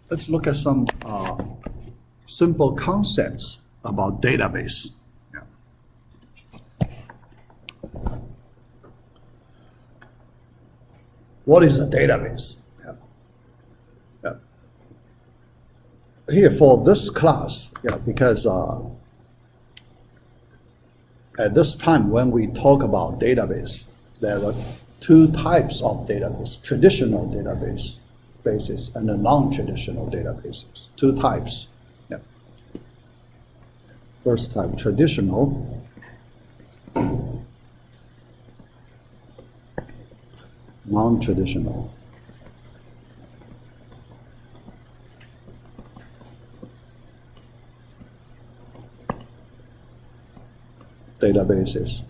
let's look at some simple concepts about database. Yeah. What is a database? Yeah. Yeah. Here for this class, yeah, because at this time when we talk about database, there are two types of database: traditional databases and non-traditional databases. Two types. Yeah. First type, traditional. Non-traditional. Databases.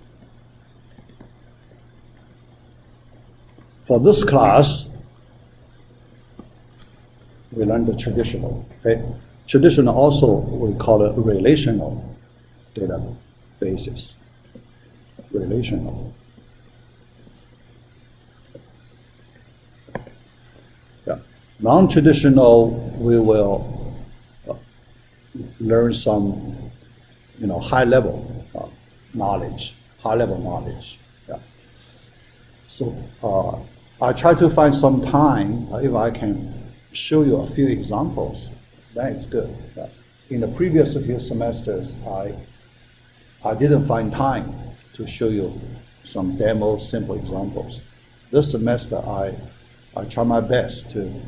For this class, we learned the traditional. Okay? Traditional also we call it relational databases. Relational. Yeah. Non-traditional, we will learn some, high-level knowledge, high-level knowledge. Yeah. So I try to find some time, if I can show you a few examples, then it's good. Yeah. In the previous few semesters, I didn't find time to show you some demo, simple examples. This semester, I try my best to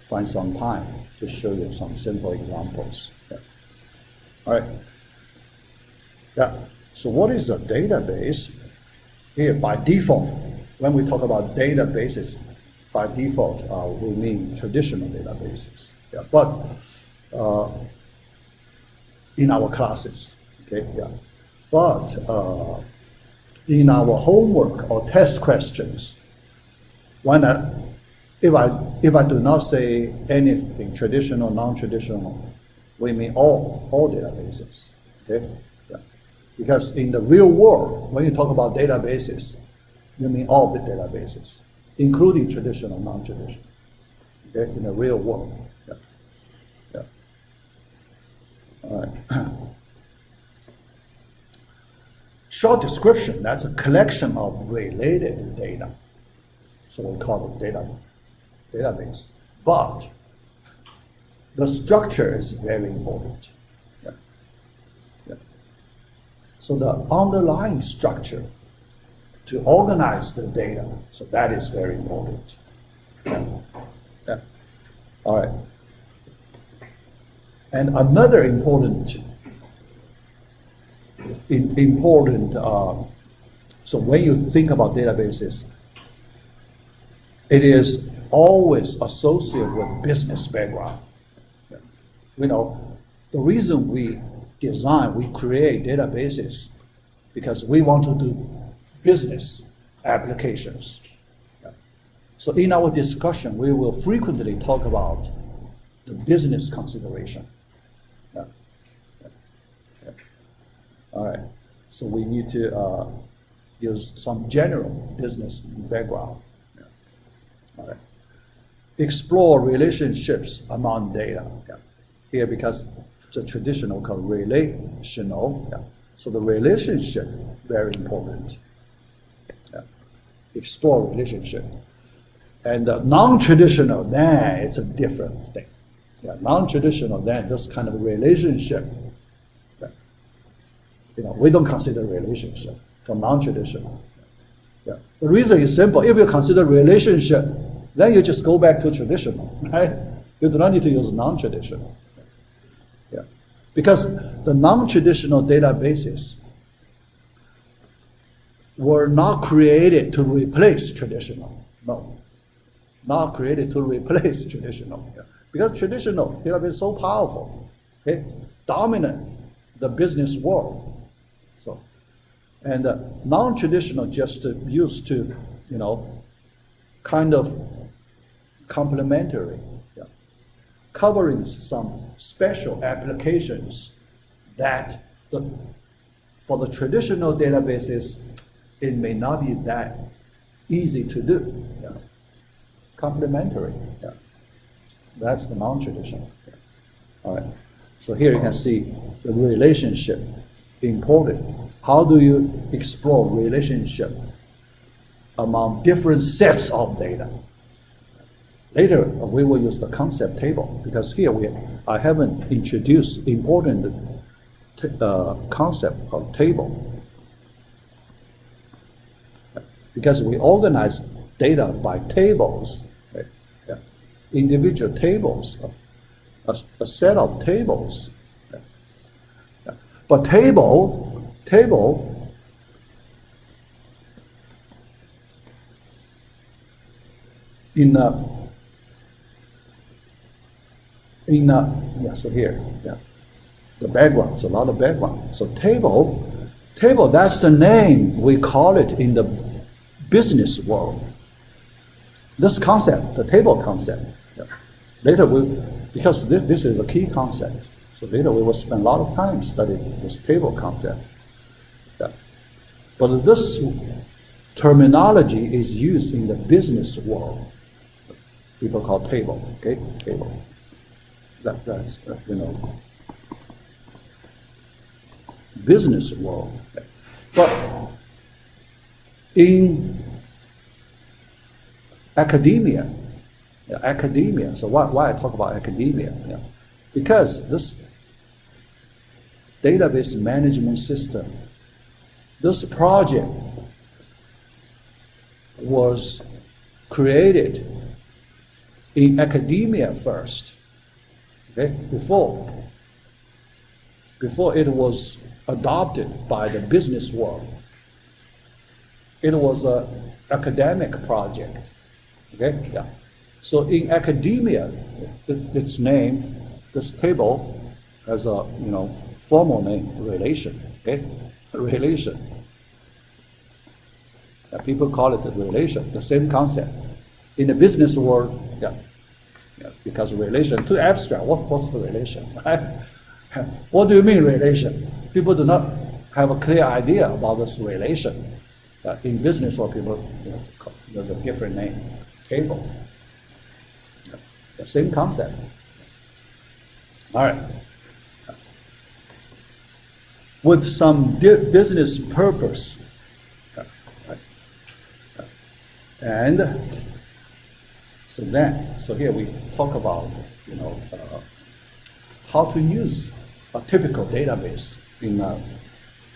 find some time to show you some simple examples. Yeah. All right. Yeah. So what is a database? Here, by default, when we talk about databases, by default, we mean traditional databases. Yeah. But in our classes, okay, yeah. But in our homework or test questions, if I do not say anything traditional, non-traditional, we mean all databases. Okay. Because in the real world, when you talk about databases, you mean all the databases, including traditional, non-traditional. Okay, in the real world. Yeah. Yeah. All right. Short description, that's a collection of related data. So we call it database. But the structure is very important. So the underlying structure to organize the data, so that is very important. Yeah. Yeah. All right. And another important, so when you think about databases, it is always associated with business background. Yeah. The reason we create databases because we want to do business applications. Yeah. So in our discussion, we will frequently talk about the business consideration. Yeah. Yeah. Yeah. All right. So we need to use some general business background. Yeah. All right. Explore relationships among data. Yeah. Here, because the traditional called relational. Yeah. So the relationship, very important. Yeah. Explore relationship. And non-traditional, then it's a different thing. Yeah. Non-traditional, then this kind of relationship, we don't consider relationship for non-traditional. Yeah. The reason is simple. If you consider relationship, then you just go back to traditional, right? You do not need to use non-traditional. Because the non-traditional databases were not created to replace traditional. No, not created to replace traditional. Yeah. Because traditional database is so powerful, okay, dominant the business world. So, and non-traditional just used to, kind of complementary. Covering some special applications that for the traditional databases, it may not be that easy to do. Yeah. Complementary. Yeah. That's the non-traditional. All right. So here you can see the relationship important. How do you explore relationship among different sets of data? Later, we will use the concept table because here I haven't introduced important concept of table. Because we organize data by tables, right? Yeah. Individual tables, a set of tables. Yeah. Yeah. But table so here, yeah, the background, it's a lot of background. So table, that's the name we call it in the business world. This concept, the table concept, yeah. Later because this is a key concept, so later we will spend a lot of time studying this table concept. Yeah. But this terminology is used in the business world. People call table, okay, table. That's business world. But in academia, so why I talk about academia? Yeah. Because this database management system, this project was created in academia first. Okay? Before it was adopted by the business world. It was an academic project. Okay? Yeah. So in academia, its name, this table has a formal name, relation. Okay? Relation. Yeah, people call it a relation, the same concept. In the business world, yeah, because relation too abstract. What's the relation? What do you mean relation? People do not have a clear idea about this relation. In business world, people there's a different name, table. The same concept. All right. With some business purpose. And so here we talk about how to use a typical database in a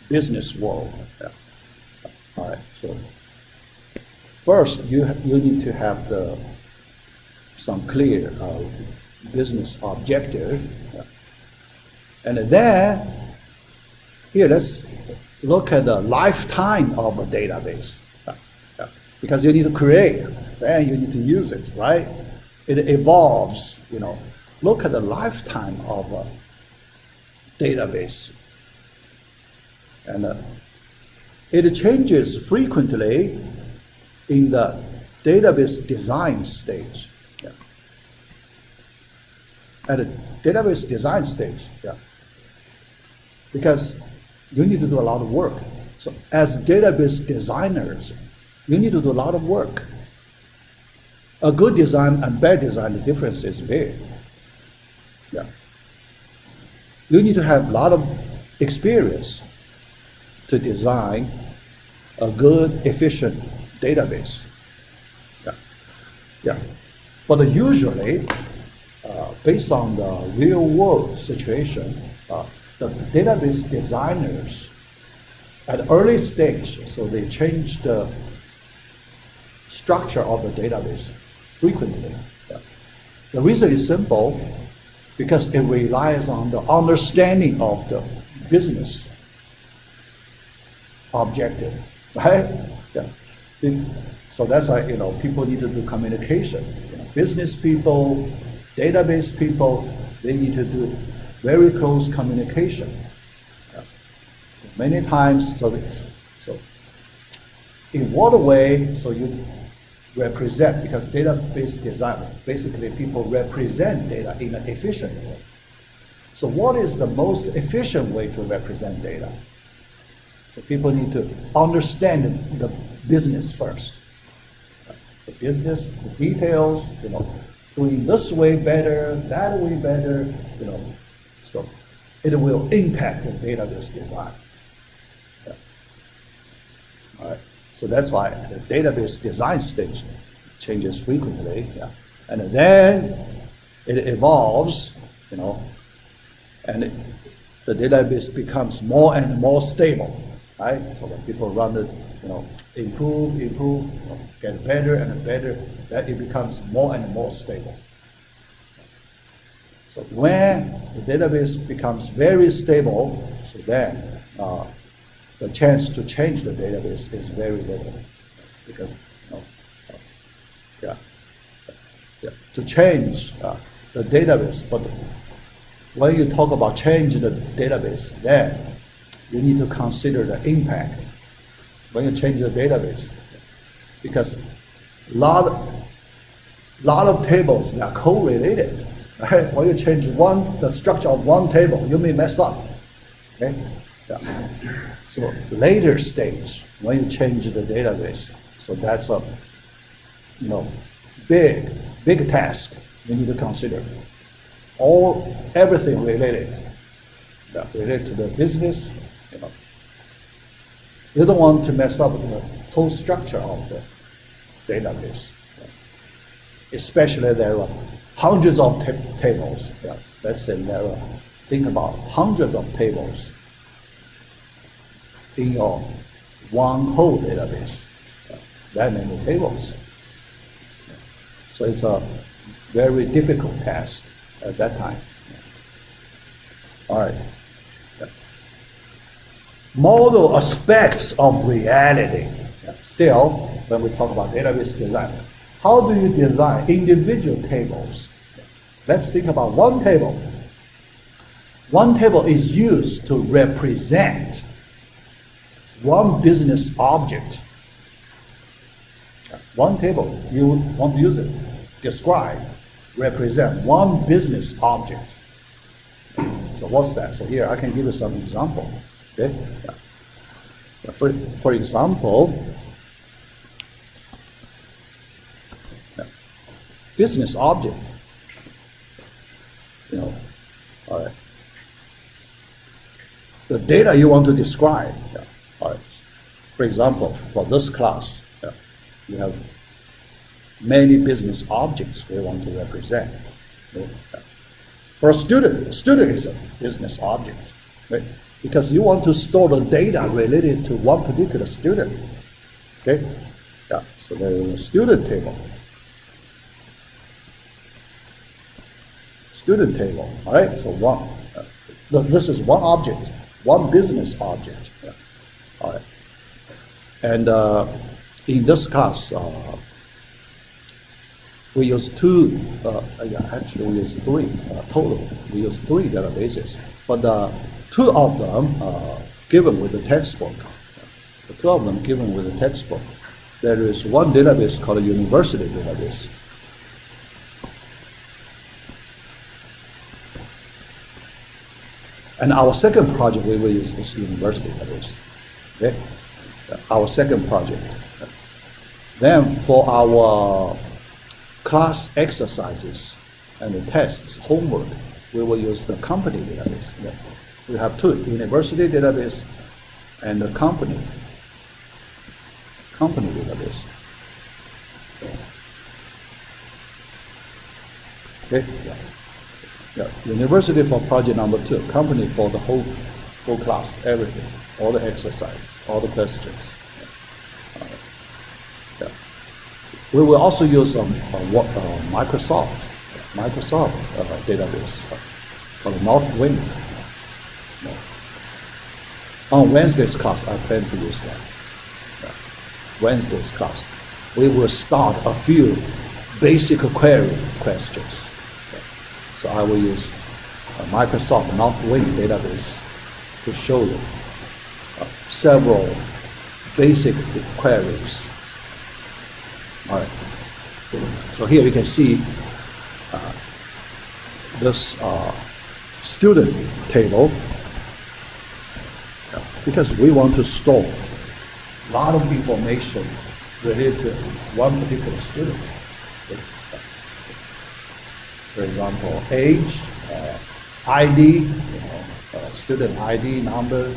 business world. Yeah. All right. So first, you need to have some clear business objective, yeah. And then here let's look at the lifetime of a database. Because you need to create, then you need to use it, right? It evolves, Look at the lifetime of a database. And it changes frequently in the database design stage. Yeah. At the database design stage, yeah. Because you need to do a lot of work. So as database designers, you need to do a lot of work. A good design and bad design, the difference is big. Yeah. You need to have a lot of experience to design a good, efficient database. Yeah. Yeah. But usually, based on the real world situation, the database designers at early stage, so they change the structure of the database frequently. Yeah. The reason is simple, because it relies on the understanding of the business objective, right? Yeah. So that's why people need to do communication. Business people, database people, they need to do very close communication. Yeah. So many times, so in what way, so you represent, because database design, basically people represent data in an efficient way. So what is the most efficient way to represent data? So people need to understand the business first. The business, the details, doing this way better, that way better, so it will impact the database design. Yeah. All right. So that's why the database design stage changes frequently. Yeah. And then it evolves, and the database becomes more and more stable, right? So when people run it, improve, get better and better, then it becomes more and more stable. So when the database becomes very stable, so then the chance to change the database is very little, because to change the database, but when you talk about change the database, then you need to consider the impact when you change the database, because lot of tables that are correlated. Right? When you change the structure of one table, you may mess up. Okay? Yeah. So later stage, when you change the database, so that's a big task you need to consider. Everything related to the business. You don't want to mess up the whole structure of the database. Especially there are hundreds of tables. Yeah. Let's say think about hundreds of tables in your one whole database. That many tables. So it's a very difficult task at that time. All right. Model aspects of reality. Still, when we talk about database design, how do you design individual tables? Let's think about one table. One table is used to represent one business object. One table, you want to use it, describe, represent one business object. So what's that? So here I can give you some example. Okay. For example, business object. All right. The data you want to describe. Yeah. All right. For example, for this class, you have many business objects we want to represent. Yeah. For a student is a business object, right? Because you want to store the data related to one particular student. Okay? Yeah. So there is a student table. Student table. All right. So this is one object, one business object. Yeah. All right. And in this class, we use two. Actually, we use three total. We use three databases, but two of them given with the textbook. The two of them given with the textbook. There is one database called a university database. And our second project, we will use this university database. Okay? Our second project. Then for our class exercises and the tests, homework, we will use the company database. Yeah. We have two, university database and the company database. Okay? Yeah. University for project number 2, company for the whole class, everything, all the exercise, all the questions. Yeah. We will also use Microsoft database called Northwind. On Wednesday's class, I plan to use that. Yeah. Wednesday's class, we will start a few basic query questions. So I will use Microsoft Northwind database to show you several basic queries. All right. So here you can see this student table, because we want to store a lot of information related to one particular student. for example, age, ID, student ID number,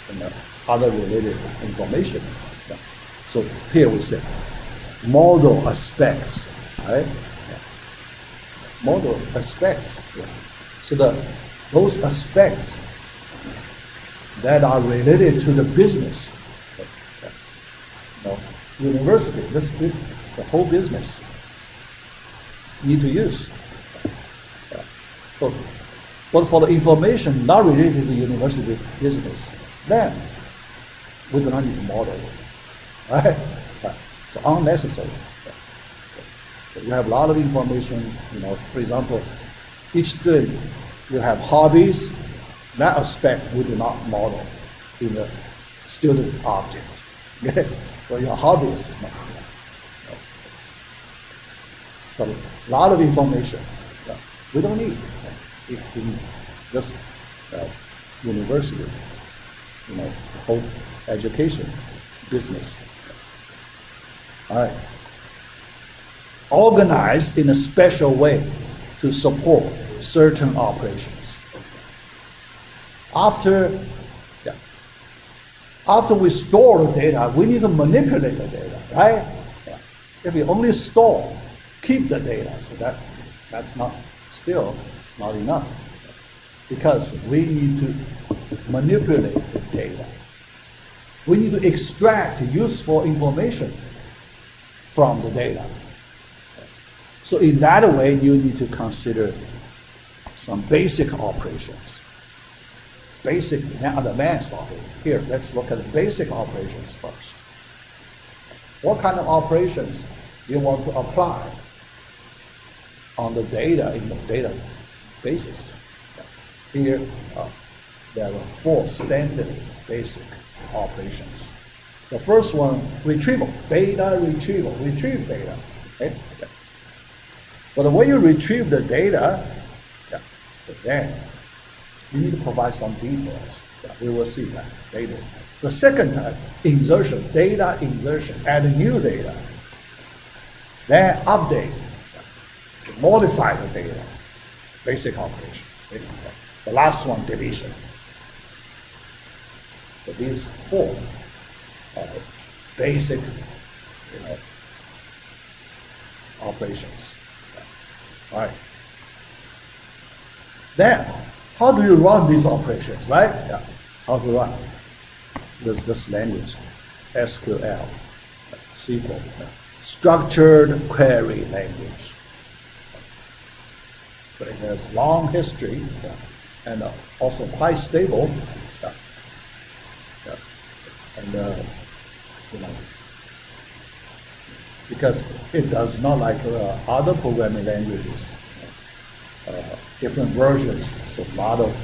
and other related information. Yeah. So here we say model aspects, right? Yeah. Model aspects. Yeah. So those aspects that are related to the business, university, the whole business need to use. Yeah. But for the information not related to the university business, then we do not need to model it, right? It's unnecessary. You have a lot of information, for example, each student, you have hobbies, that aspect we do not model in the student object. Okay? So your hobbies. So a lot of information we don't need in this university, whole education, business. All right. Organized in a special way to support certain operations. After we store the data, we need to manipulate the data, right? Yeah. If we only store, keep the data, so that's still not enough, because we need to manipulate the data. We need to extract useful information from the data. So in that way, you need to consider some basic operations. Basic and advanced operations. Here, let's look at the basic operations first. What kind of operations you want to apply on the data in the data basis? Here, there are 4 standard basic operations. The first one, retrieval, data retrieval, retrieve data. Okay? But when you retrieve the data, so then you need to provide some details. We will see that later. The second type, insertion, data insertion, add new data. Then update, modify the data, basic operation. Okay? The last one, deletion. So these 4 basic operations. All right. Then, how do you run these operations, right? Yeah. How to run? There's this language, SQL, SQL, structured query language. So it has long history, and also quite stable. And because it does not like other programming languages, different versions, so a lot of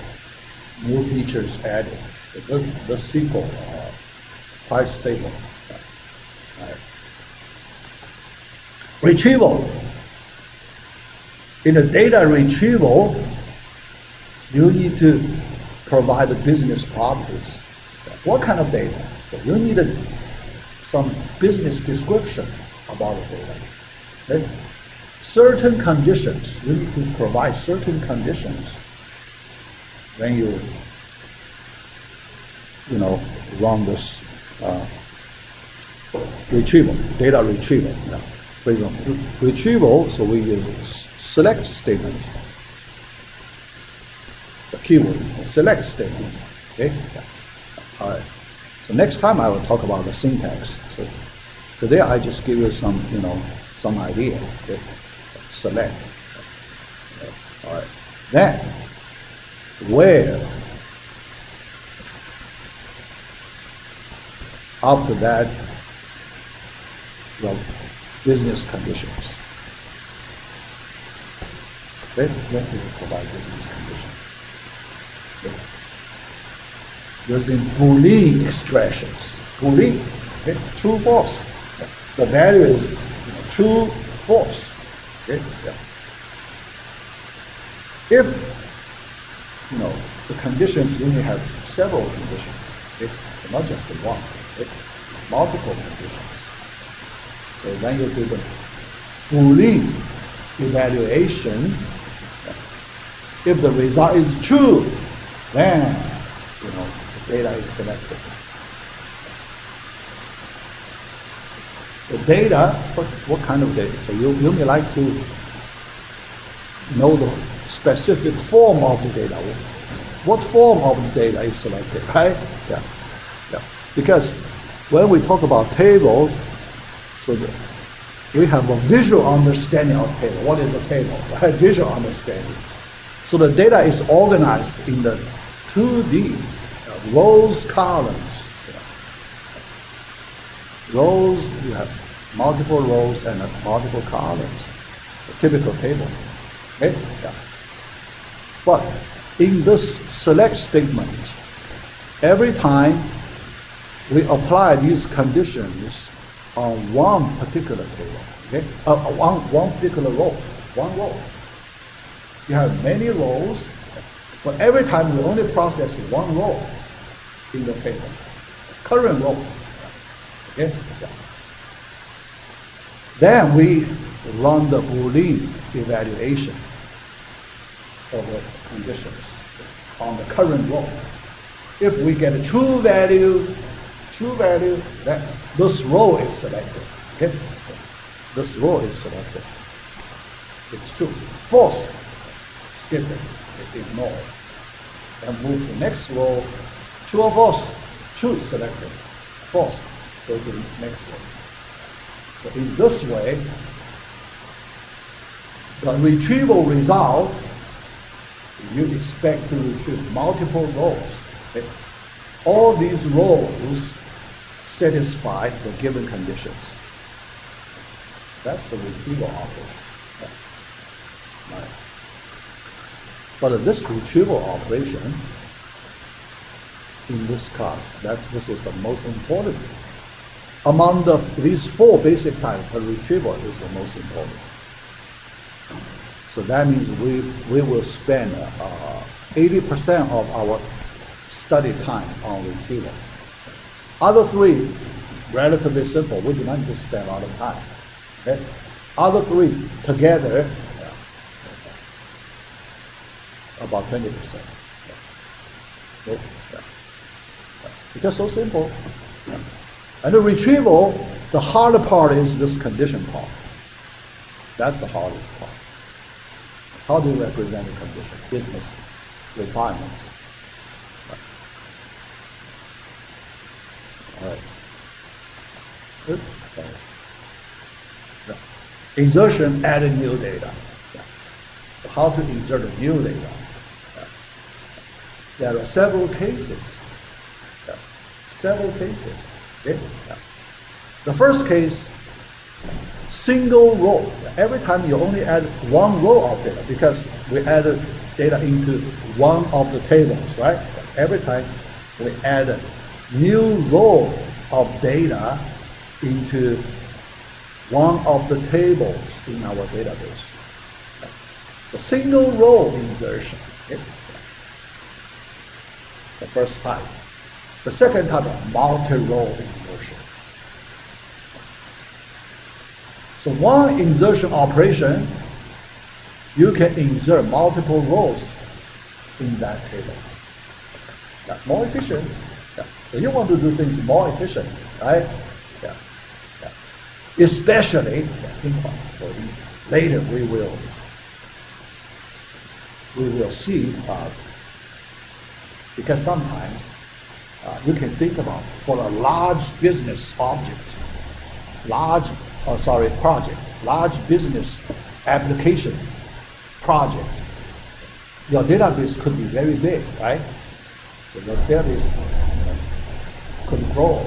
new features added. So the SQL quite stable. Right. Retrieval. In the data retrieval, you need to provide the business properties. What kind of data? So you need some business description about the data. Okay? Certain conditions, you need to provide certain conditions when you run this retrieval, data retrieval. Yeah. For example, retrieval, so we use select statement, the keyword, the select statement. Okay. Yeah. All right. So next time I will talk about the syntax. So today I just give you some, some idea. Okay. Select. All right. Then, where? After that, the business conditions. Okay. Let me provide business conditions. Okay. Using Boolean expressions. Boolean, okay? True, false. The value is true, false. Okay? Yeah. If the conditions, you may have several conditions. Okay? So not just the one, okay? Multiple conditions. So then you do the Boolean evaluation. If the result is true, then the data is selected. The data, what kind of data? So you may like to know the specific form of the data. What form of the data is selected, right? Yeah. Because when we talk about table, so we have a visual understanding of table. What is a table? Right? Visual understanding. So the data is organized in the 2D rows, columns. Rows, you have multiple rows and multiple columns. A typical table. Okay? Yeah. But in this select statement, every time we apply these conditions on one particular table, okay? One particular row, one row. You have many rows, but every time we only process one row in the table, current row. Okay? Then we run the Boolean evaluation for the conditions on the current row. If we get a true value, then this row is selected. Okay? This row is selected. It's true. False, skip it, ignore. Then move to next row. True or false? True, selected. False, go to the next row. So in this way, the retrieval result, you expect to retrieve multiple rows. Okay? All these rows satisfy the given conditions. That's the retrieval operation. Right. But this retrieval operation, in this class, this is the most important. Among these four basic types, the retrieval is the most important. So that means we will spend 80% of our study time on retrieval. Other three, relatively simple. We do not need to spend a lot of time. Okay? Other three together, about 20%. Okay? Because so simple. And the retrieval, the harder part is this condition part. That's the hardest part. How do you represent the condition? Business requirements. All right. Good. Sorry. Yeah. Insertion, adding new data. Yeah. So how to insert a new data? Yeah. There are several cases. Yeah. Several cases. Okay? Yeah. The first case, single row. Every time you only add one row of data, because we added data into one of the tables, right? Every time we add a new row of data into one of the tables in our database. So single row insertion. Okay? The first type. The second type is multi-row insertion. So one insertion operation, you can insert multiple rows in that table. Yeah, more efficient. Yeah. So you want to do things more efficient, right? Yeah. Yeah. Especially, think about it. So later we will see, because sometimes you can think about for a large business object, project, large business application project, your database could be very big, right? So your database could grow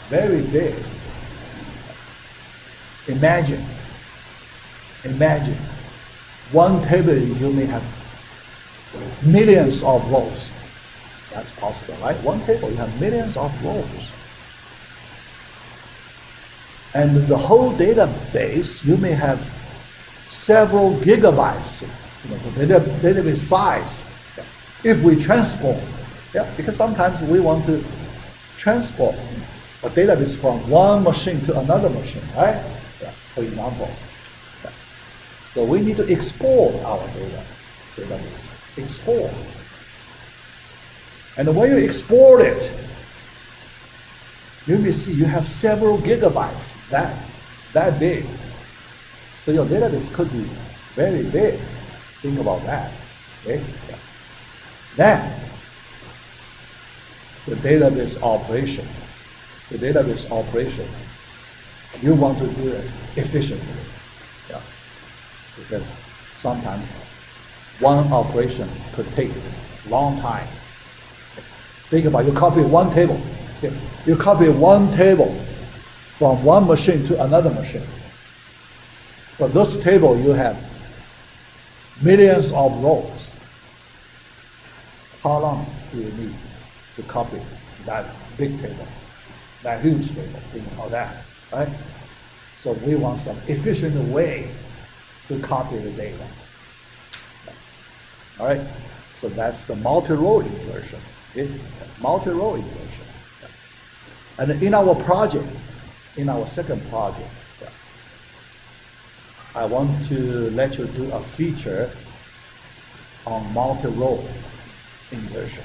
very big. Imagine one table you may have millions of rows. That's possible, right? One table you have millions of rows. And the whole database, you may have several gigabytes, the database size. If we transport, because sometimes we want to transport a database from one machine to another machine, right? for example. So we need to export our database, export. And when you export it, you may see you have several gigabytes, that big. So your database could be very big. Think about that. Okay? Yeah. Then, the database operation, you want to do it efficiently. Yeah. Because sometimes one operation could take a long time. Think about it, you copy one table. You copy one table from one machine to another machine. But this table, you have millions of rows. How long do you need to copy that big table, that huge table? Think about that, right? So we want some efficient way to copy the data. All right, so that's the multi-row insertion. Okay? Multi-row insertion. And in our project, in our second project, I want to let you do a feature on multi-row insertion,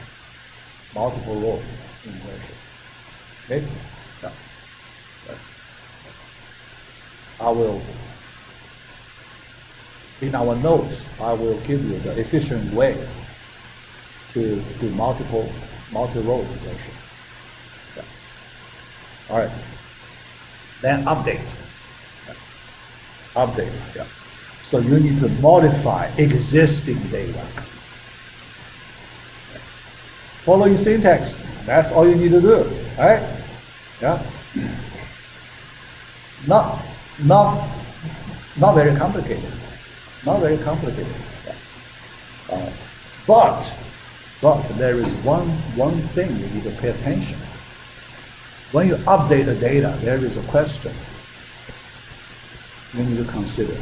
multiple row insertion. Okay? Yeah. I will, in our notes, I will give you the efficient way to do multi-row insertion. Yeah. All right. Then update. Update, yeah. So you need to modify existing data. Following syntax, that's all you need to do, right? Yeah. Not very complicated. Not very complicated. Yeah. But there is one thing you need to pay attention. When you update the data, there is a question you need to consider.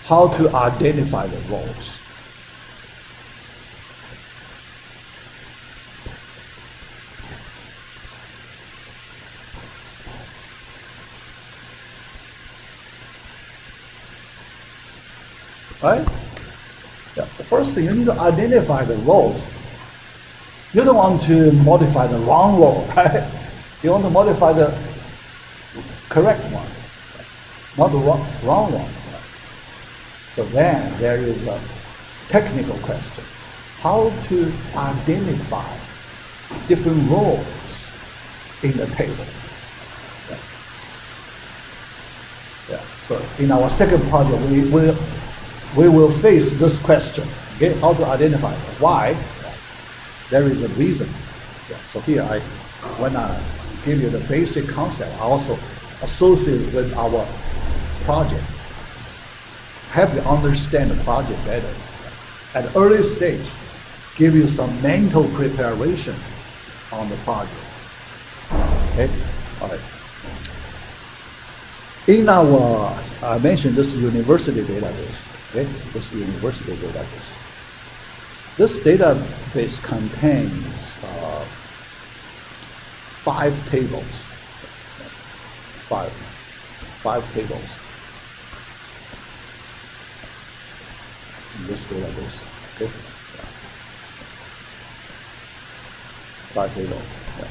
How to identify the roles. Right? Yeah. The first thing, you need to identify the roles. You don't want to modify the wrong role, right? You want to modify the correct one, not the wrong one. So then there is a technical question. How to identify different roles in the table. Yeah. So in our second project, we will face this question. Okay? How to identify. Why? There is a reason. Yeah. So here, when I give you the basic concept, I also associate with our project. Help you understand the project better. At the early stage, give you some mental preparation on the project. Okay? All right. In our, I mentioned this university database. Okay? This university database. This database contains 5 tables. Five tables in this database. Okay. 5 tables. Yeah.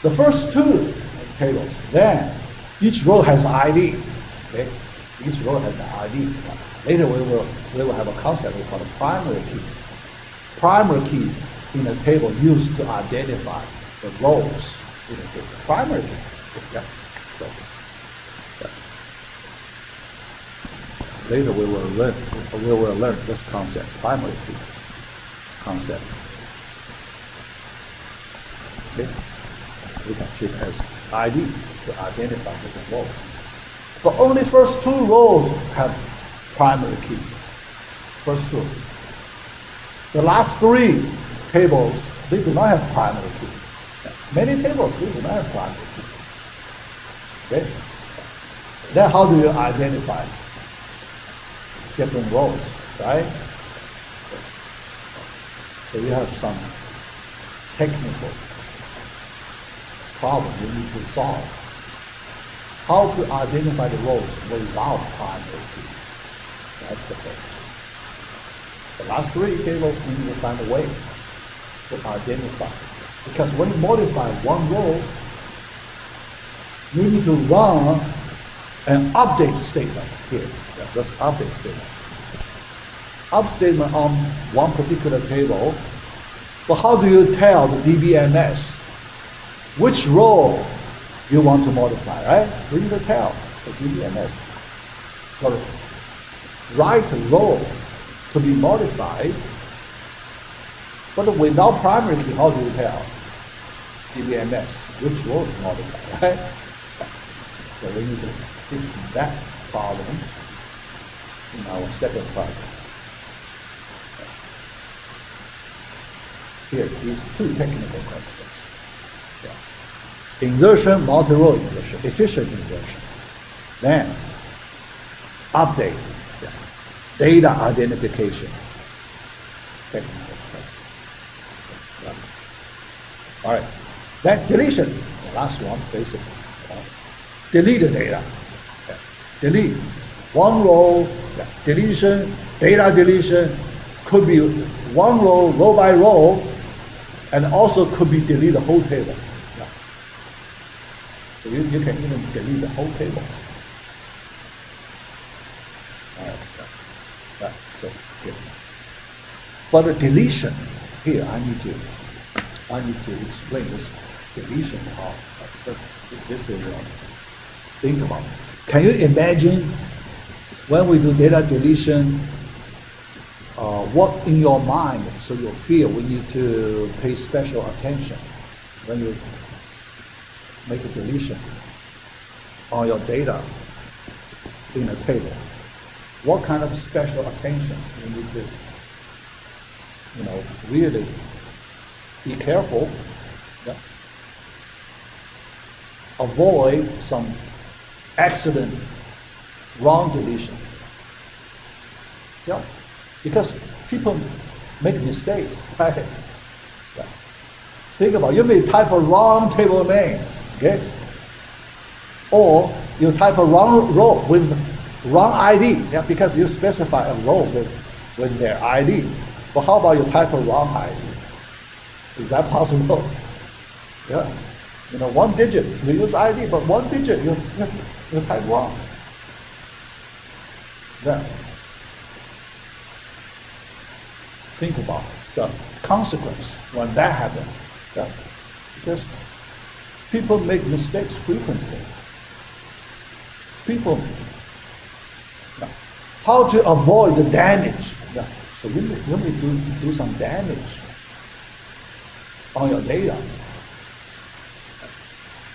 The first 2 tables, then each row has an ID. Okay. Each row has an ID. Later we will have a concept we call a primary key. Primary key in a table used to identify the rows in a table. Primary key. Yeah. So, yeah. Later we will learn this concept, primary key concept. Okay. We can treat as ID to identify different rows. But only first 2 rows have primary key. First 2. The last 3 tables, they do not have primary keys. Many tables, they do not have primary keys. Okay? Then how do you identify different rows, right? So you have some technical problem you need to solve. how to identify the rows without primary keys. That's the question. The last three tables, we need to find a way to identify. Because when you modify one row, you need to run an update statement here. Yeah, that's update statement. Up statement on one particular table. But how do you tell the DBMS which row you want to modify, right? We need to tell the DBMS the right row to be modified. But without primary key, how do you tell DBMS which row to modify, right? So we need to fix that problem in our second project. Here, these two technical questions. Yeah. Insertion, multi-row insertion, efficient insertion. Then, update, yeah. Data identification, technical question. Yeah. All right, then deletion, the last one, basically. Delete the data. Yeah. Delete one row, yeah. Deletion, data deletion, could be one row by row, and also could be delete the whole table. Yeah. So you can even delete the whole table. All right. Yeah. So here. But the deletion, here I need to explain this deletion part, because this is think about it. Can you imagine when we do data deletion, what in your mind, so you feel we need to pay special attention when you make a deletion on your data in a table? What kind of special attention you need to, really be careful, yeah? Avoid some accident, wrong deletion. Yeah. Because people make mistakes, right? Yeah. Think about it. You may type a wrong table name, okay? Or you type a wrong row with wrong ID, yeah, because you specify a row with their ID. But how about you type a wrong ID? Is that possible? Yeah. One digit, you use ID, but one digit you type wrong. Then think about the consequence when that happens. Yeah? Because people make mistakes frequently. Yeah. How to avoid the damage? Yeah. So you may do some damage on your data.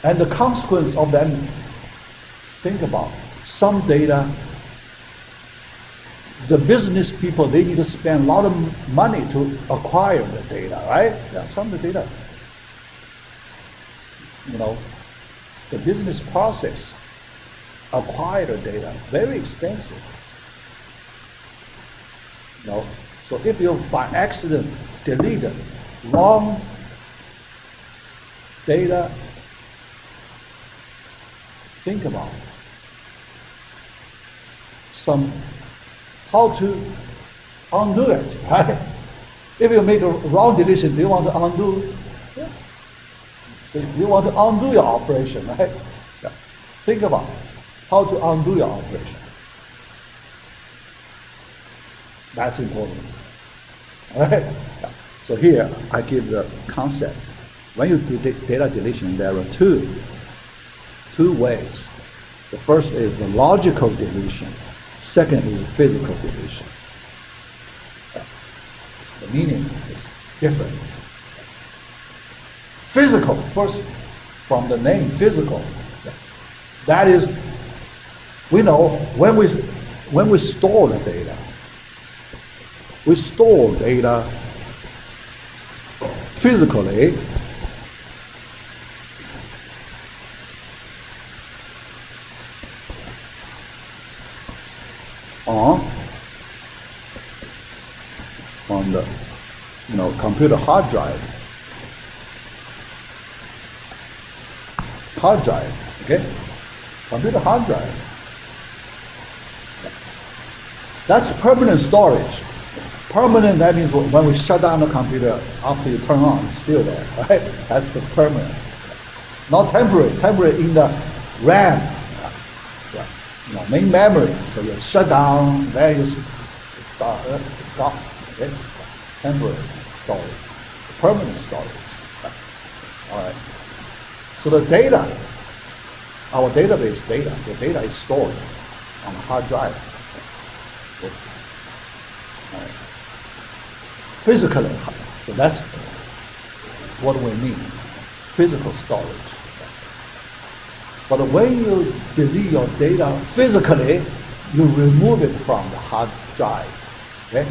And the consequence of them, think about some data, the business people, they need to spend a lot of money to acquire the data, right? Yeah, some of the data, the business process, acquire the data, very expensive. So if you by accident delete wrong data, think about how to undo it, right? If you make a wrong deletion, do you want to undo? Yeah. So you want to undo your operation, right? Yeah. Think about how to undo your operation. That's important. All right? Yeah. So here I give the concept. When you do data deletion, there are two ways. The first is the logical deletion. Second is physical deletion. The meaning is different. Physical, first from the name physical, that is, we know when we store the data, we store data physically on the computer hard drive, okay? computer hard drive. That's permanent storage. Permanent, that means when we shut down the computer, after you turn on, it's still there, right? That's the permanent. Not temporary. Temporary in the RAM, main memory. So you shut down, then you stop, okay? Temporary storage, permanent storage. All right. So the data, our database data, the data is stored on a hard drive. Okay. All right. Physically, so that's what we mean, physical storage. But when you delete your data physically, you remove it from the hard drive, okay?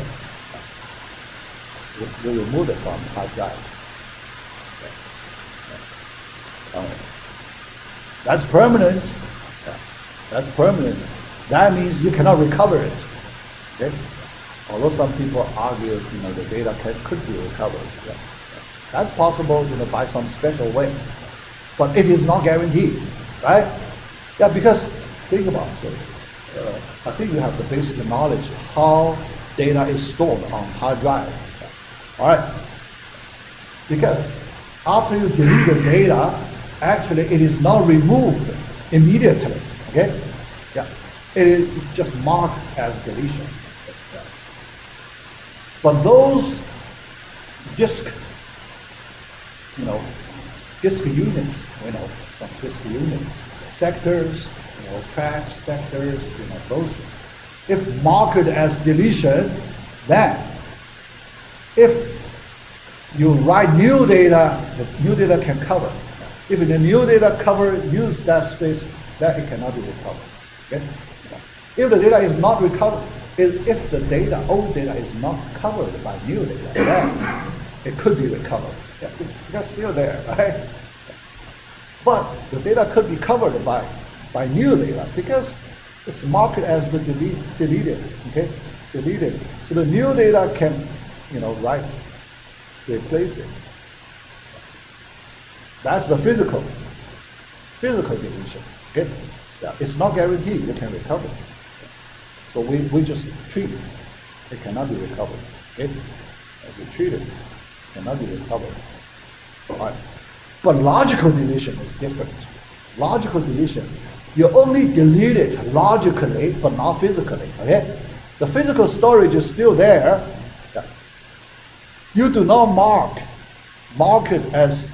You remove it from the hard drive. That's permanent. That's permanent. That means you cannot recover it, okay? Although some people argue, the data could be recovered. Yeah. That's possible, by some special way. But it is not guaranteed, right? Yeah, because think about it. I think you have the basic knowledge how data is stored on hard drive. All right? Because after you delete the data, actually it is not removed immediately, okay? Yeah, it is just marked as deletion. But those disk units, some disk units, sectors, tracks, sectors, those, if marked as deletion, then if you write new data, the new data can cover. If the new data use that space, then it cannot be recovered. Okay? If the data is not recovered, if the old data is not covered by new data, then it could be recovered. Yeah, that's still there, right? But the data could be covered by new data because it's marked as the deleted, okay? Deleted. So the new data can, replace it. That's the physical deletion, okay? Yeah, it's not guaranteed you can recover. So we just treat it. It cannot be recovered. Okay? If you treat it, it cannot be recovered. All right. But logical deletion is different. Logical deletion, you only delete it logically, but not physically. Okay? The physical storage is still there. Yeah. You do not mark it as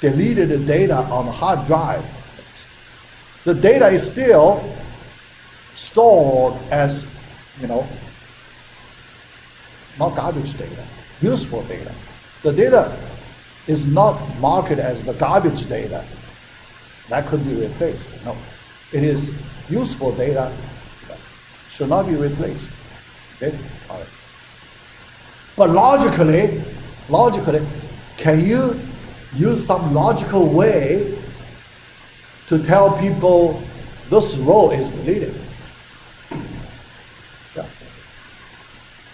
deleted data on the hard drive. The data is still stored as, not garbage data, useful data. The data is not marked as the garbage data. That could be replaced. No, it is useful data that should not be replaced. Okay? All right. But logically, can you use some logical way to tell people this row is deleted? Yeah.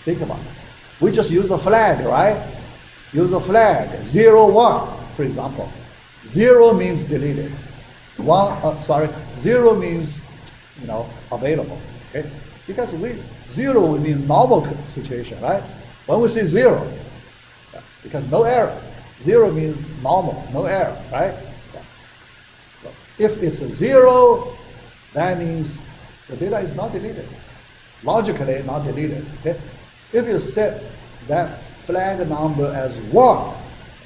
Think about it. We just use a flag, right? Use a flag, 0, 1, for example. 0 means deleted. 0 means, available, okay? Because 0 would mean normal situation, right? When we say 0, yeah, because no error. 0 means normal, no error, right? Yeah. So if it's a 0, that means the data is not deleted. Logically not deleted. Okay? If you set that flag number as 1,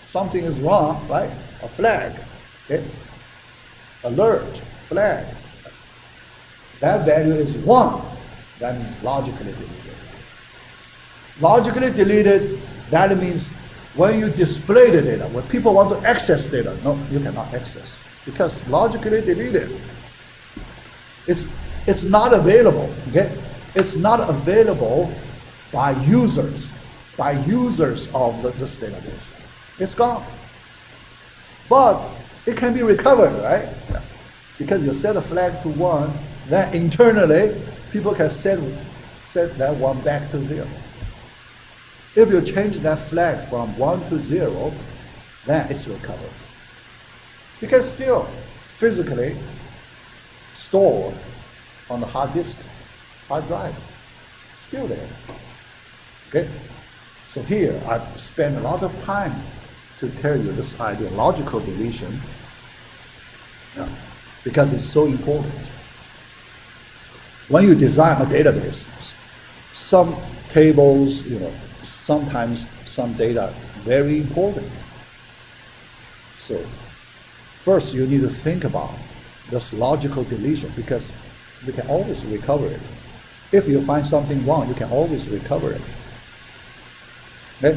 something is wrong, right? A flag, okay? Alert, flag. That value is 1. That means logically deleted. Logically deleted, that means when you display the data, when people want to access data, no, you cannot access because logically deleted. It's not available, okay? It's not available by users of this database. It's gone. But it can be recovered, right? Yeah. Because you set a flag to 1, then internally people can set that 1 back to 0. If you change that flag from 1 to 0, then it's recovered. Because still, physically, stored on the hard disk, hard drive, still there. Okay? So here, I spend a lot of time to tell you this idea, logical deletion, because it's so important. When you design a database, some tables, sometimes some data very important. So first you need to think about this logical deletion, because you can always recover it. If you find something wrong, you can always recover it. Okay?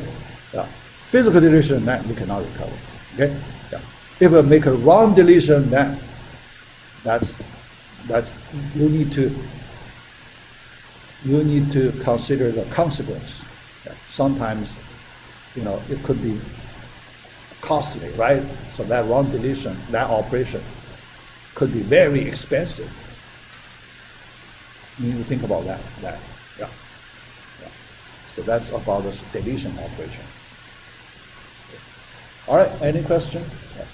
Yeah. Physical deletion, then you cannot recover. Okay? Yeah. If you make a wrong deletion, then that's you need to consider the consequence. Yeah. Sometimes, it could be costly, right? So that wrong deletion, that operation could be very expensive. You need to think about that. Yeah. So that's about this deletion operation. All right, any question? Yeah.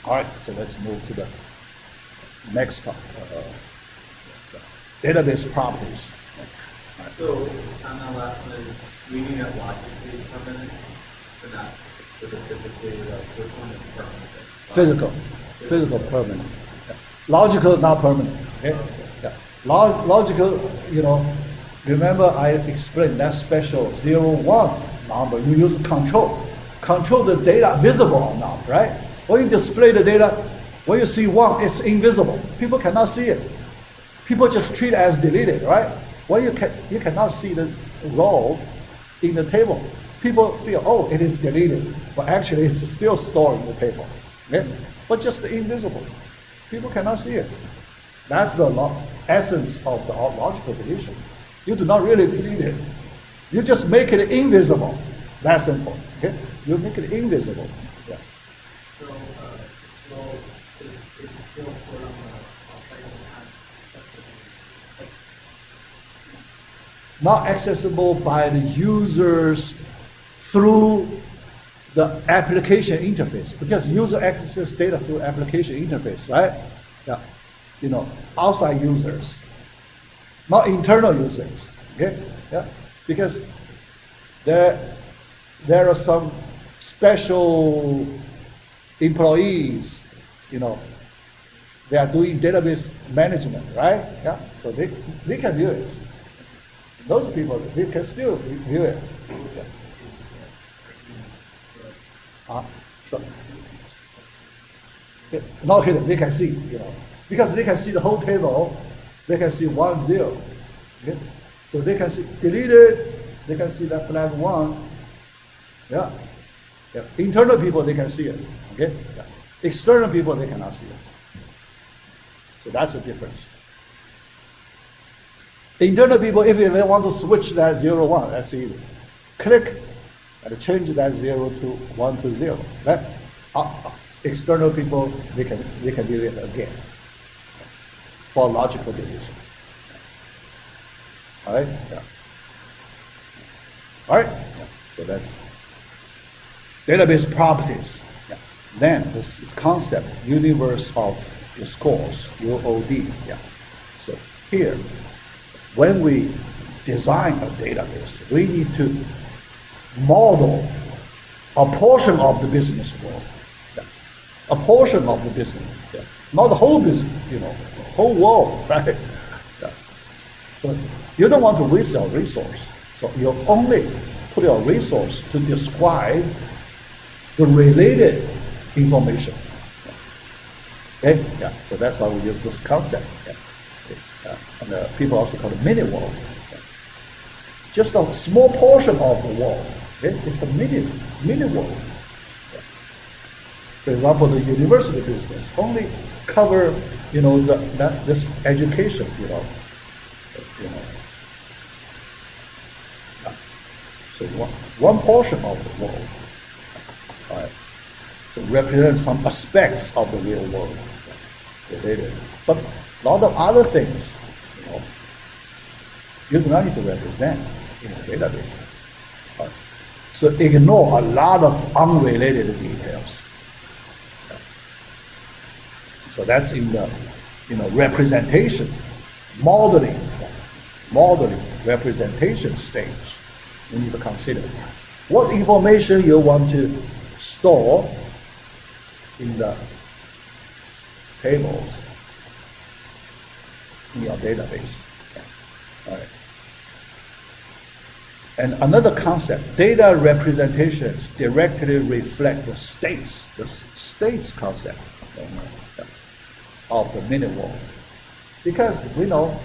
All right, so let's move to the next topic. Database properties. Right. So on the last one, we need a logically permanent, but not specifically which one is permanent? Physical permanent. Yeah. Logical, not permanent. Okay? Yeah. Logical, remember I explained that special 0, 1 number, you use control. Control the data visible or not, right? When you display the data, when you see 1, it's invisible. People cannot see it. People just treat it as deleted, right? When you cannot see the row in the table. People feel, oh, it is deleted, but actually it's still stored in the table. Okay? But just invisible. People cannot see it. That's the essence of the logical deletion. You do not really delete it. You just make it invisible. That's simple. Okay? You make it invisible. Yeah. So it's still stored on the not accessible by the users through the application interface, because user access data through application interface, right? Yeah. Outside users, not internal users. Okay? Yeah. Because there are some special employees, they are doing database management, right? Yeah. So they can do it. Those people, they can still view it. So, not hidden, they can see, because they can see the whole table, they can see 1, 0. Okay? So they can see deleted, they can see that flag 1. Yeah. Internal people, they can see it. Okay? Yeah. External people, they cannot see it. So that's the difference. Internal people, if they want to switch that 0, 1, that's easy. Click and change that 0 to 1 to 0. Right? External people, they can do it again for logical deletion. All right? Yeah. All right? Yeah. So that's database properties. Yeah. Then this concept, universe of discourse, UOD. Yeah. So here, when we design a database, we need to model a portion of the business world. Yeah. A portion of the business, yeah. Not the whole business, whole world, right? Yeah. So you don't want to waste your resource. So you only put your resource to describe the related information. Okay? Yeah. So that's why we use this concept. Yeah. And people also call it mini world. Just a small portion of the world. Okay? It's a mini world. For example, the university business only cover this education. So one portion of the world. All right. So represents some aspects of the real world related, but a lot of other things, you do not need to represent in a database. Right. So ignore a lot of unrelated details. So that's in the, representation, modeling representation stage. You need to consider what information you want to store in the tables in your database. All right. And another concept, data representations directly reflect the states concept of the minute world. Because we know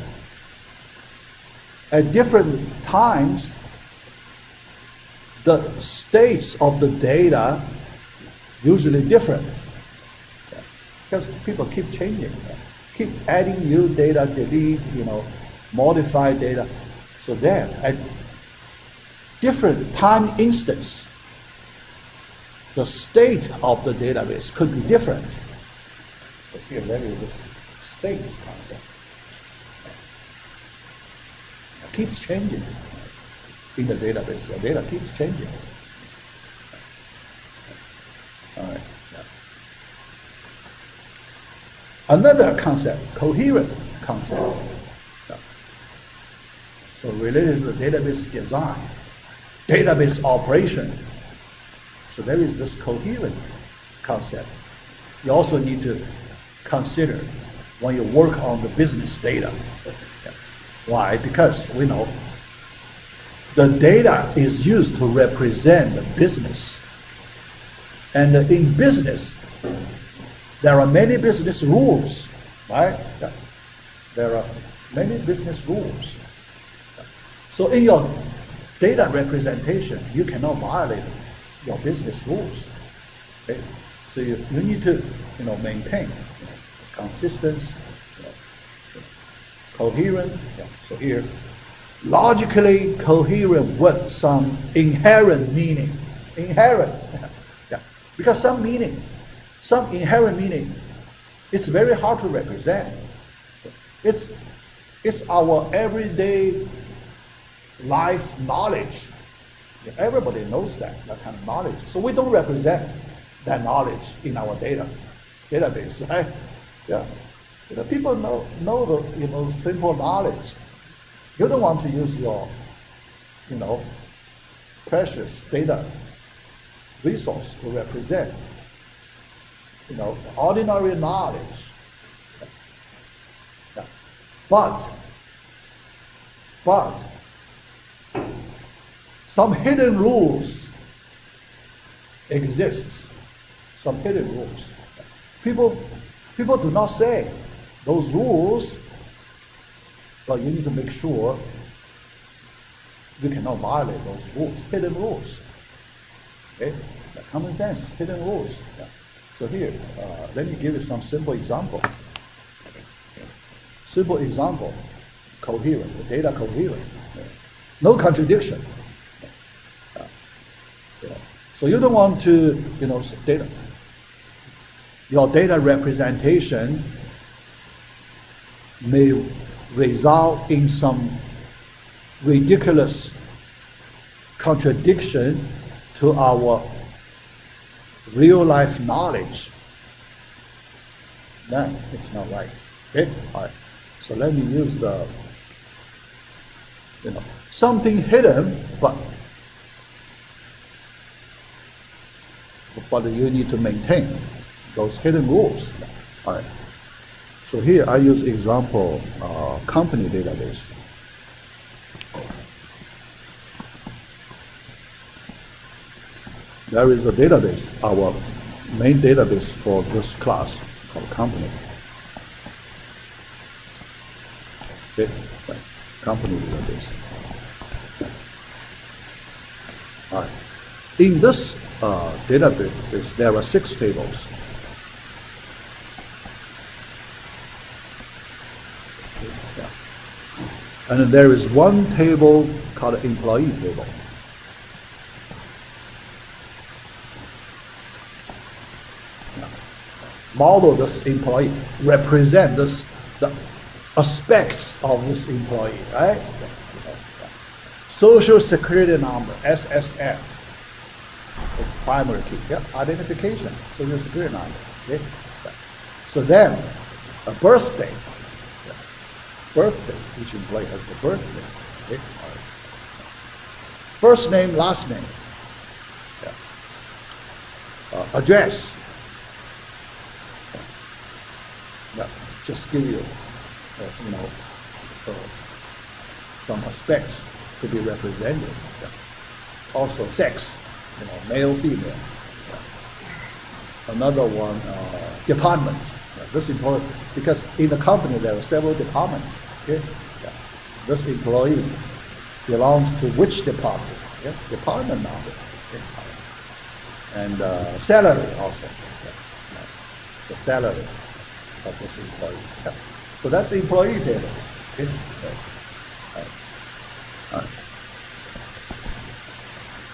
at different times, the states of the data usually different. Because people keep changing, keep adding new data, delete, modify data. So then, at different time instance, the state of the database could be different. So here, there is the states concept. It keeps changing in the database. The data keeps changing. All right. Another concept, coherent concept. So related to the database design, database operation. So there is this coherent concept. You also need to consider when you work on the business data. Why? Because we know the data is used to represent the business. And in business, there are many business rules, right? There are many business rules. So in your data representation, you cannot violate your business rules. Okay? So you need to maintain consistency, coherent. So here, logically coherent with some inherent meaning. Inherent. Because some inherent meaning, it's very hard to represent. So it's our everyday life knowledge. Everybody knows that kind of knowledge. So we don't represent that knowledge in our database, right? Yeah. People know the simple knowledge. You don't want to use your precious data resource to represent ordinary knowledge. Yeah. But some hidden rules exist. Some hidden rules. People do not say those rules, but you need to make sure you cannot violate those rules, hidden rules. Okay? Common sense, hidden rules. Yeah. So here, let me give you some simple example. Simple example, coherent, the data coherent. No contradiction. So you don't want to, your data representation may result in some ridiculous contradiction to our real life knowledge. Then it's not right. Okay? All right. So let me use the, something hidden, but you need to maintain those hidden rules. All right. So here I use example company database. There is a database, our main database for this class called company. Okay, right. Company database. All right. In this database, there are 6 tables. And then there is one table called employee table. Model this employee, represent the aspects of this employee, right? Social Security number, SSN. It's primary key, yeah, identification, Social Security number, okay? So then, a birthday. Birthday, each employee has the birthday. Okay? All right. First name, last name. Yeah. Address. Yeah. Just give you, some aspects to be represented. Yeah. Also sex, male, female. Yeah. Another one, department. Yeah. This is important because in the company there are several departments. Okay? Yeah. This employee belongs to which department? Yeah? Department number. Okay? And salary also. Yeah. Yeah. The salary of this employee. Yeah. So that's the employee table. Okay? Right. Right.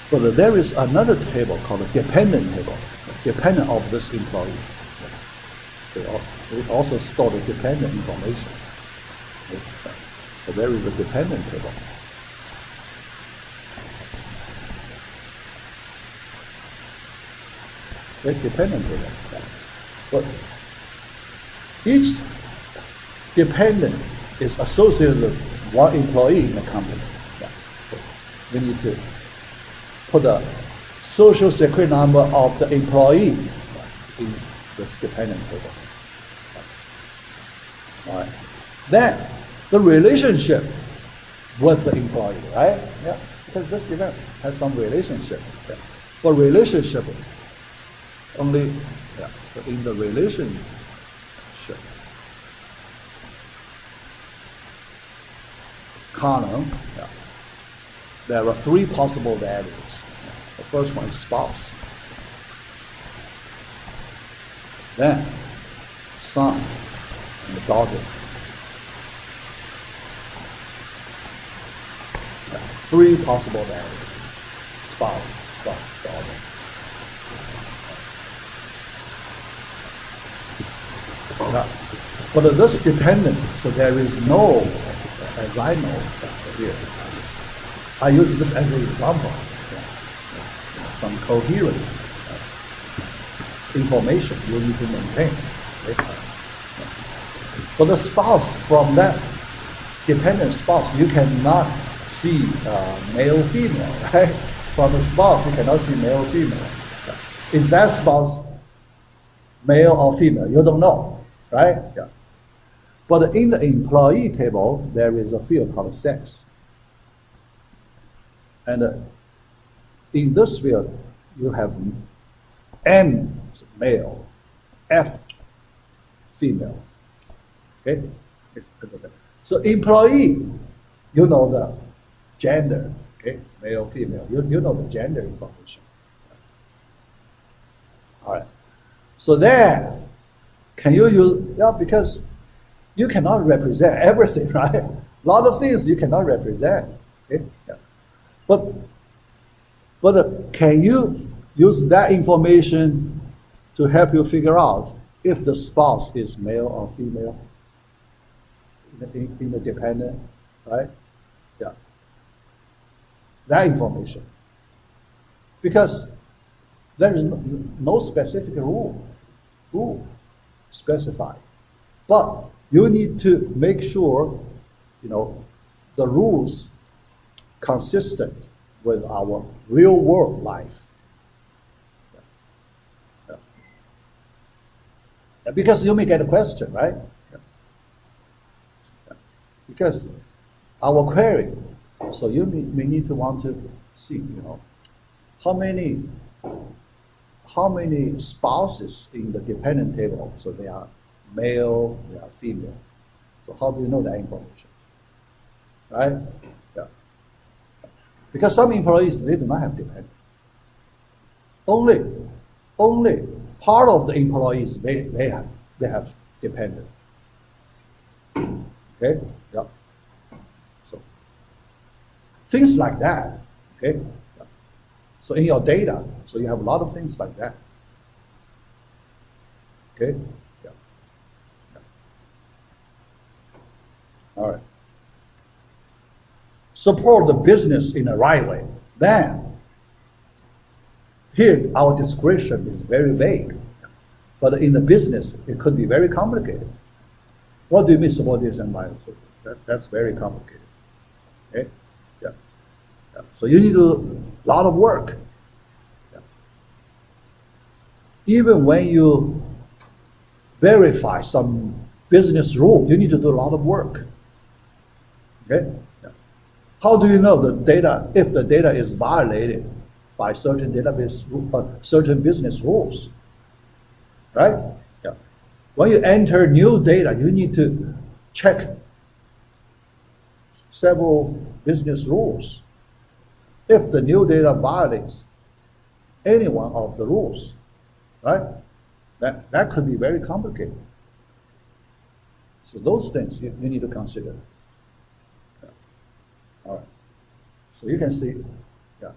But there is another table called a dependent table, dependent of this employee. So we also store the dependent information. Okay? So there is a dependent table. Okay? Dependent table. Yeah. But each dependent is associated with one employee in the company. Yeah. So we need to put the social security number of the employee in this dependent table. All right. Then the relationship with the employee, right? Yeah. Because this event has some relationship. Yeah. But relationship only, yeah. So in the relationship, column, yeah, there are three possible values. The first one is spouse. Then son and the daughter. Yeah, three possible values. Spouse, son, daughter. Yeah. But this dependent, so there is no, as I know, so here, I use this as an example. Some coherent information you need to maintain. Okay? But the spouse, from that dependent spouse, you cannot see male, female, right? From the spouse, you cannot see male, female. Is that spouse male or female? You don't know, right? Yeah. But in the employee table, there is a field called sex. And in this field, you have N male, F female. Okay? It's okay. So employee, you know the gender, okay? Male, female. You know the gender information. All right. So there, can you use, yeah, because you cannot represent everything, right? A lot of things you cannot represent. Okay? Yeah. But can you use that information to help you figure out if the spouse is male or female in the dependent, right? Yeah. That information. Because there is no specific rule specified. But you need to make sure, the rules consistent with our real world life. Yeah. Yeah. Because you may get a question, right? Yeah. Yeah. Because our query, so you may need to want to see, how many spouses in the dependent table, so they are male, they are female. So how do you know that information? Right? Yeah. Because some employees, they do not have dependent. Only part of the employees, they have dependent. Okay? Yeah. So things like that. Okay? Yeah. So in your data, so you have a lot of things like that. Okay? Yeah. Yeah. All right. Support the business in the right way. Then, here our description is very vague. But in the business, it could be very complicated. What do you mean supported design bias? That's very complicated. Okay? Yeah. Yeah. So you need to do a lot of work. Yeah. Even when you verify some business rule, you need to do a lot of work. Okay? Yeah. How do you know the data, if the data is violated by certain database, certain business rules? Right? Yeah. When you enter new data, you need to check several business rules. If the new data violates any one of the rules, right? That could be very complicated. So those things you need to consider. Yeah. All right. So you can see, yeah,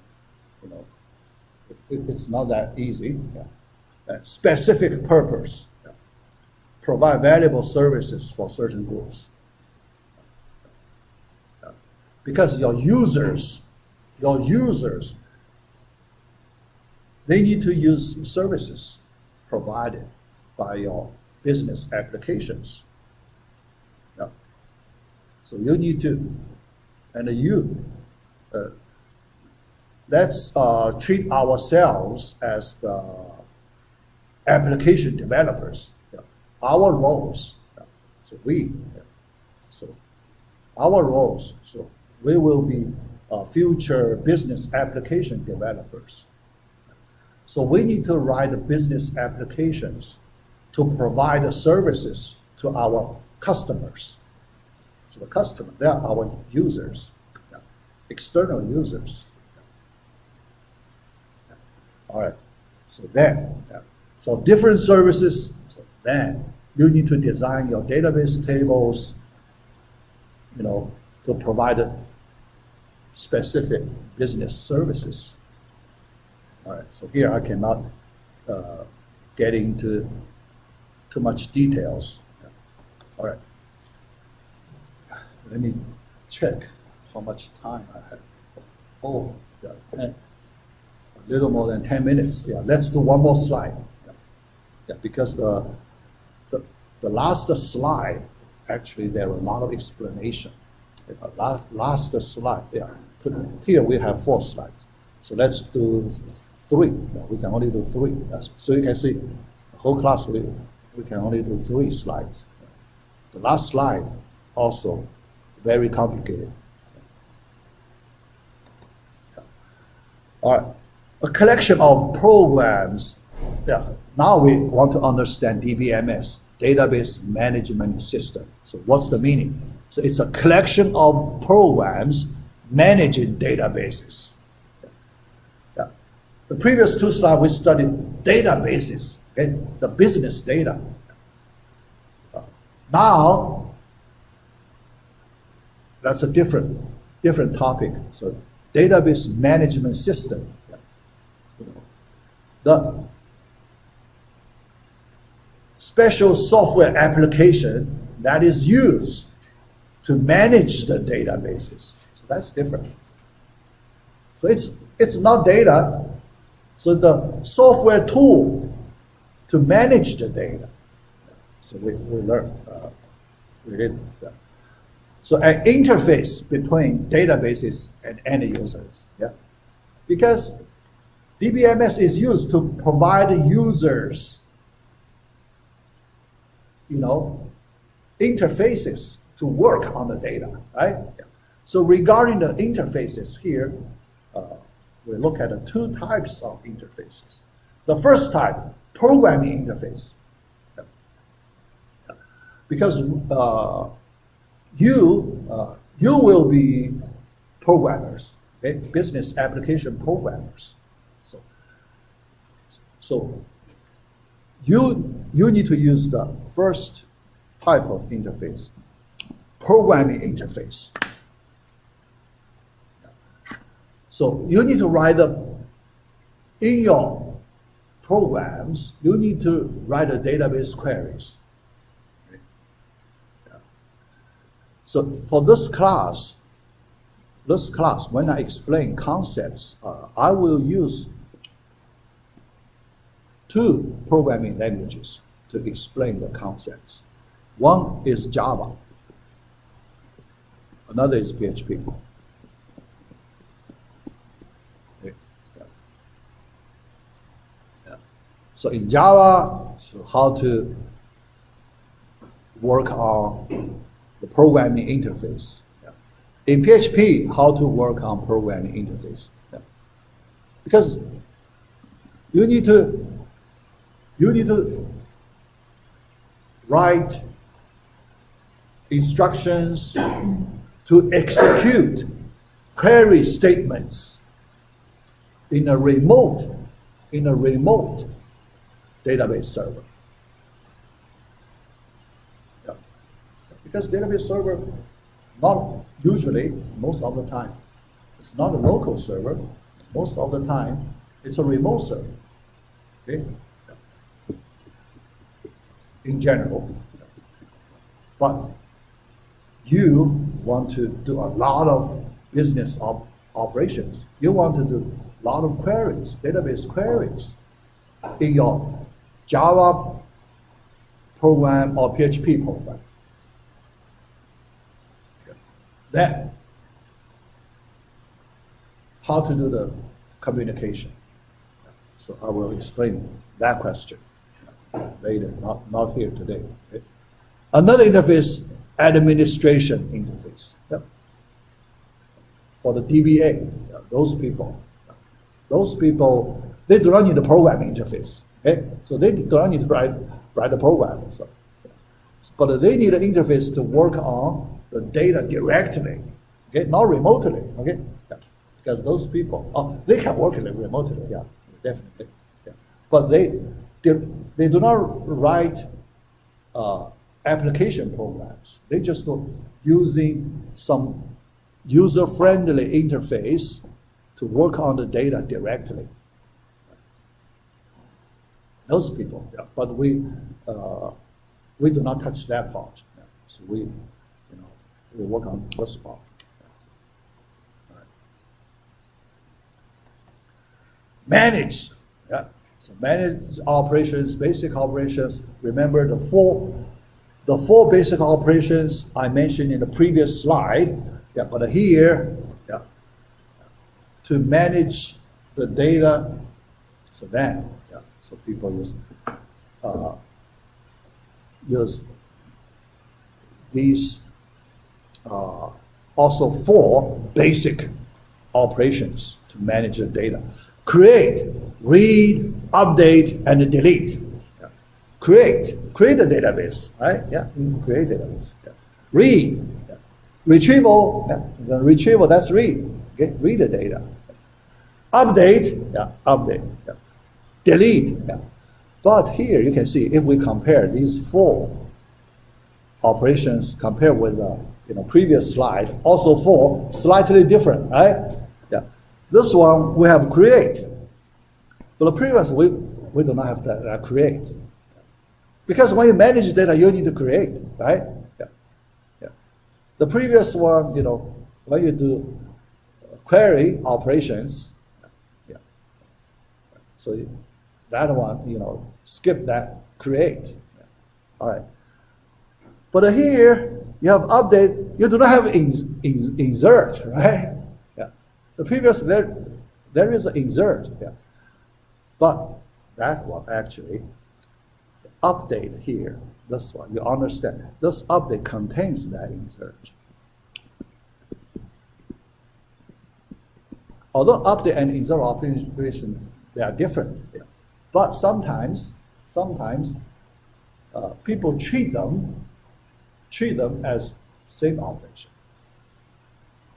you know, it's not that easy. Yeah. Specific purpose. Yeah. Provide valuable services for certain groups. Yeah. Because your users, they need to use services provided by your business applications. Yeah. So you need to, let's treat ourselves as the application developers. Yeah. Our roles. Yeah. So our roles. So we will be future business application developers. So we need to write the business applications to provide the services to our customers. So the customer, they are our users, yeah. External users. Yeah. All right. So then, yeah. For different services, so then you need to design your database tables, you know, to provide specific business services. All right, so here I cannot get into too much details. All right, let me check how much time I have. Oh, yeah, a little more than 10 minutes. Yeah, let's do one more slide. Yeah, because the last slide, actually there are a lot of explanation. Last slide, yeah. Here we have 4 slides. So let's do 3. No, we can only do 3. So you can see the whole class, we can only do 3 slides. The last slide also very complicated. Yeah. All right, a collection of programs. Yeah. Now we want to understand DBMS, Database Management System. So what's the meaning? So it's a collection of programs managing databases. The previous 2 slides, we studied databases, okay? The business data. Now, that's a different topic. So, database management system. You know, the special software application that is used to manage the databases. So that's different. So it's not data. So the software tool to manage the data. So we learned, we did that. So an interface between databases and end users, yeah? Because DBMS is used to provide users, you know, interfaces to work on the data, right? Yeah. So regarding the interfaces here, we look at the 2 types of interfaces. The first type, programming interface. Yeah. Yeah. Because you will be programmers, okay? Business application programmers. So you need to use the first type of interface, programming interface. So you need to write in your programs, you need to write the database queries. So for this class, when I explain concepts, I will use two programming languages to explain the concepts. One is Java, another is PHP. Okay. Yeah. So in Java, so how to work on the programming interface. Yeah. In PHP, how to work on programming interface. Yeah. Because you need to write instructions to execute query statements in a remote database server. Yeah. Because database server, not usually, most of the time, it's not a local server. Most of the time, it's a remote server. Okay? In general. But you want to do a lot of business operations. You want to do a lot of queries, database queries in your Java program or PHP program. Then, how to do the communication. So I will explain that question later, not here today. Okay? Another interface, administration interface. Yep. For the DBA, those people, they do not need a programming interface. Okay? So they do not need to write a program. So, but they need an interface to work on the data directly, okay, not remotely. Okay, yeah. Because those people, they can work remotely. Yeah, definitely. Yeah. But they do not write application programs. They just using some user-friendly interface to work on the data directly. Those people, yeah. But we do not touch that part. Yeah. So we work on this part. Yeah. Right. Manage. Yeah. So manage operations, basic operations. Remember the four basic operations I mentioned in the previous slide. Yeah, but here, yeah, to manage the data. So then, yeah, so people use these also four basic operations to manage the data. Create, read, update, and delete. Yeah. Create a database, right? Yeah, create database. Yeah. Read, yeah. Retrieval, yeah. Retrieval, that's read. Okay, read the data. Update, yeah, update. Yeah. Delete, yeah. But here you can see if we compare these four operations compared with the previous slide, also four slightly different, right? Yeah. This one we have create, but the previous we do not have that create, because when you manage data you need to create, right? Yeah. Yeah. The previous one, when you do query operations, yeah. So that one, skip that create. Yeah. All right. But here you have update. You do not have insert, right? Yeah. The previous there is an insert. Yeah. But that one actually, the update here, this one, you understand. This update contains that insert. Although update and insert operation, they are different. Yeah. But sometimes people treat them as same operation.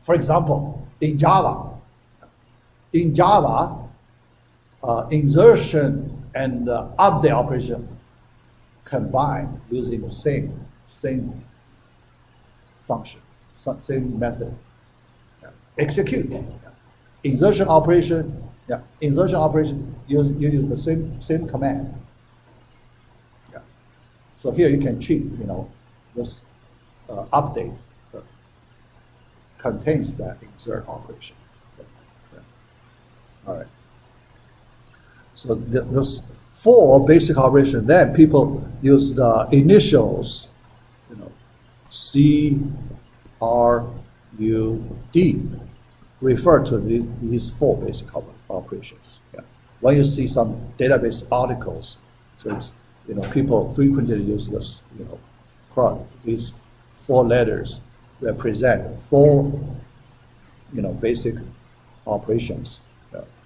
For example, in Java, insertion and update operation combine using the same function, same method. Yeah. Execute. Yeah. Insertion operation, yeah. Insertion operation you use the same command. Yeah. So here you can treat this update contains that insert operation. So, yeah. All right. So this for basic operation, then people use the initials, you know, C, R, U, D, refer to these four basic operations. Yeah. When you see some database articles, so it's, you know, people frequently use this, you know, these four letters represent four, you know, basic operations,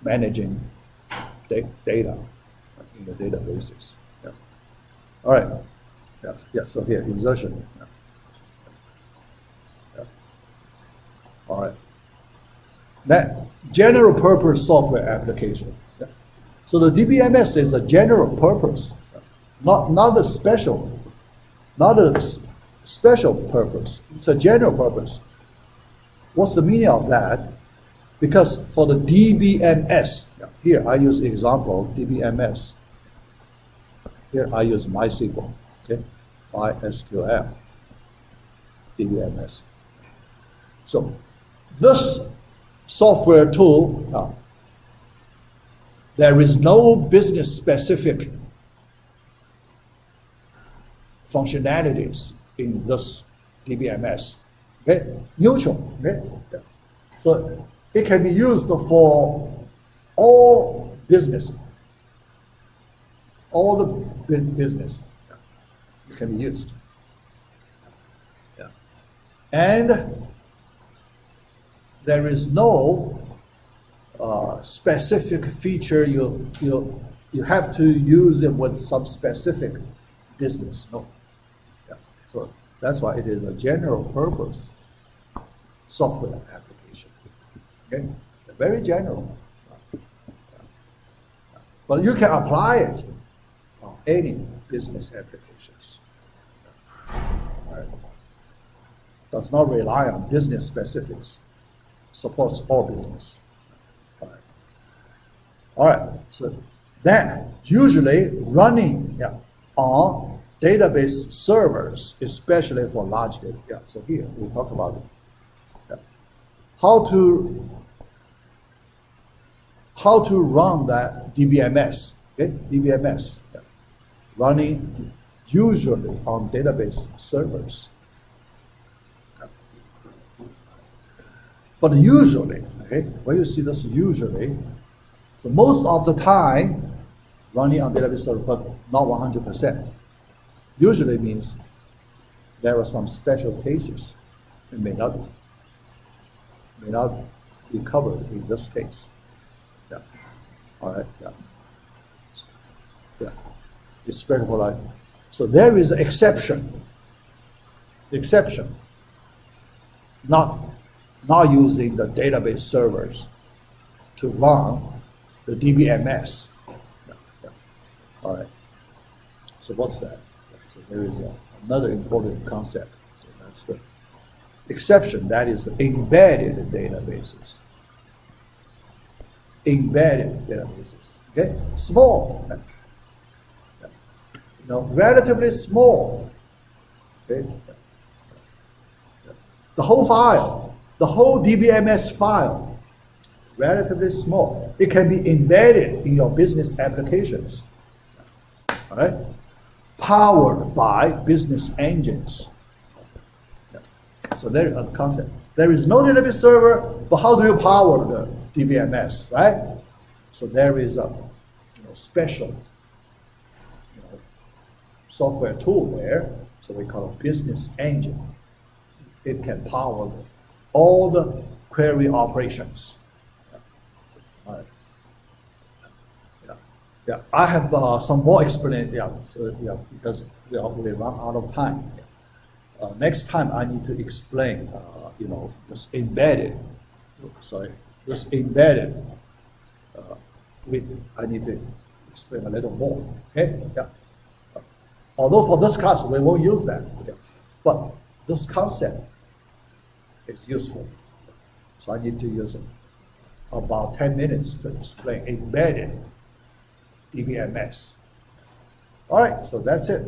managing data in the databases. Yeah. All right. Yes. Yes. So here, insertion. Yeah. Yeah. All right. That general purpose software application. Yeah. So the DBMS is a general purpose, not a special purpose. It's a general purpose. What's the meaning of that? Because for the DBMS, here I use example DBMS. Here I use MySQL, okay, MySQL, DBMS. So this software tool, there is no business specific functionalities in this DBMS, okay, neutral, okay. Yeah. So it can be used for all business, all the business. It can be used. Yeah. And there is no specific feature you have to use it with some specific business. No. Yeah. So that's why it is a general purpose software application. Okay, very general. But you can apply it on any business applications. Right. Does not rely on business specifics. Supports all business. All right. All right. So then usually running on database servers, especially for large data. Yeah. So here we talk about it. Yeah. How to run that DBMS, okay? DBMS, yeah. Running usually on database servers. Yeah. But usually, okay, when you see this usually, so most of the time running on database server, but not 100%. Usually means there are some special cases. It may not be covered in this case. Yeah. All right. Yeah. Yeah. It's very polite. So there is an exception. Exception. Not using the database servers to run the DBMS. Yeah. Yeah. All right. So what's that? So there is another important concept. So that's the exception. That is embedded databases. Embedded databases, okay? Small, relatively small, okay? The whole file, the whole DBMS file, relatively small. It can be embedded in your business applications, all right? Powered by business engines. So there is a concept. There is no database server, but how do you power the DBMS, right? So there is a special software tool there, so we call it business engine. It can power all the query operations. All right. Yeah, yeah. I have some more explanation. Yeah, so yeah, because we run out of time. Yeah. Next time I need to explain, this embedded. This embedded. I need to explain a little more. Okay. Yeah. Although for this class we won't use that, okay. But this concept is useful. So I need to use about 10 minutes to explain embedded DBMS. All right, so that's it.